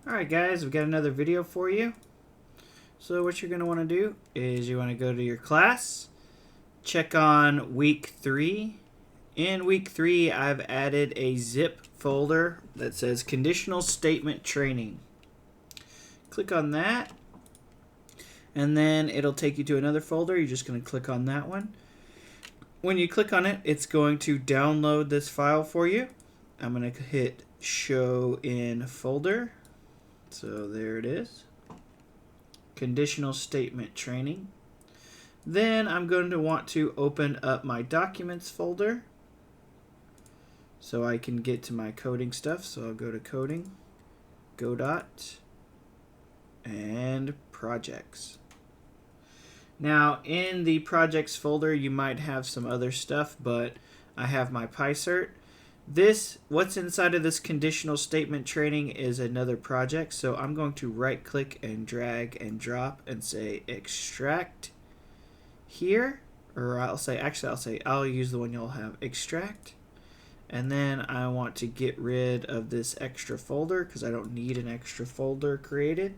Alright guys, we've got another video for you. So what you're going to want to do is you want to go to your class, check on week 3. In week 3 I've added a zip folder that says Conditional Statement Training. Click on that and then it'll take you to another folder. You're just going to click on that one. When you click on it, it's going to download this file for you. I'm going to hit Show in Folder. So there it is, Conditional Statement Training. Then I'm going to want to open up my Documents folder so I can get to my coding stuff. So I'll go to Coding, Godot, and Projects. Now in the Projects folder you might have some other stuff, but I have my PyCert. What's inside of this conditional statement training is another project, so I'm going to right click and drag and drop and say extract here, or I'll use the one y'all have, extract, and then I want to get rid of this extra folder because I don't need an extra folder created.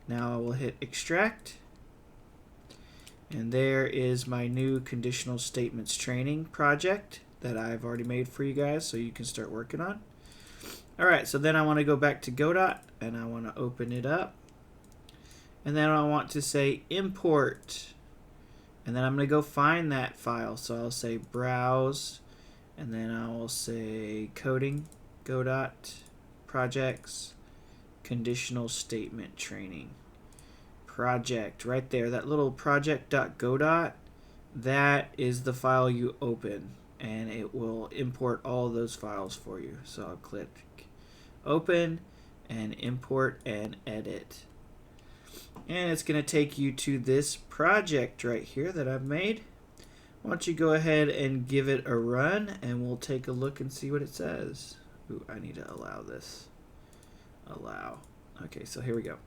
Now I will hit extract, and there is my new conditional statements training project that I've already made for you guys so you can start working on. Alright, so then I want to go back to Godot and I want to open it up. And then I want to say import. And then I'm going to go find that file. So I'll say browse and then I will say coding, Godot, projects, conditional statement training. Project right there, that little project.godot, that is the file you open. And it will import all those files for you. So I'll click open and import and edit. And it's going to take you to this project right here that I've made. Why don't you go ahead and give it a run and we'll take a look and see what it says. Ooh, I need to allow this. Allow. Okay, so here we go.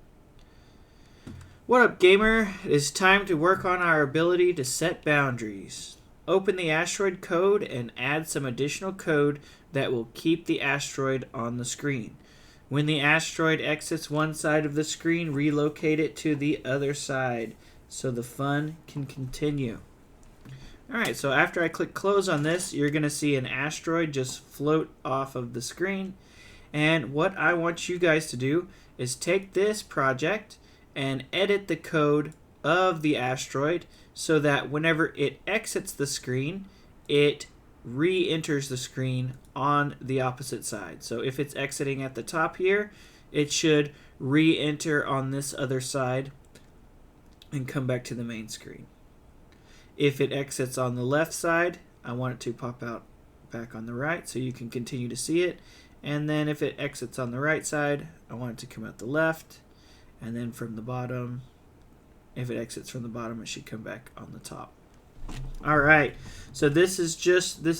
What up, gamer? It's time to work on our ability to set boundaries. Open the asteroid code and add some additional code that will keep the asteroid on the screen. When the asteroid exits one side of the screen, relocate it to the other side so the fun can continue. Alright, so after I click close on this, you're going to see an asteroid just float off of the screen. And what I want you guys to do is take this project and edit the code of the asteroid so that whenever it exits the screen, it re-enters the screen on the opposite side. So if it's exiting at the top here, it should re-enter on this other side and come back to the main screen. If it exits on the left side, I want it to pop out back on the right so you can continue to see it. And then if it exits on the right side, I want it to come out the left. And then from the bottom, if it exits from the bottom, it should come back on the top. Alright, so this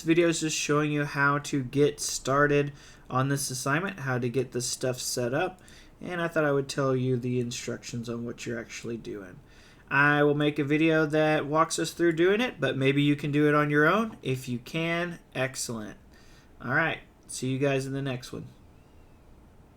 video is just showing you how to get started on this assignment, how to get this stuff set up, and I thought I would tell you the instructions on what you're actually doing. I will make a video that walks us through doing it, but maybe you can do it on your own. If you can, excellent. Alright, see you guys in the next one.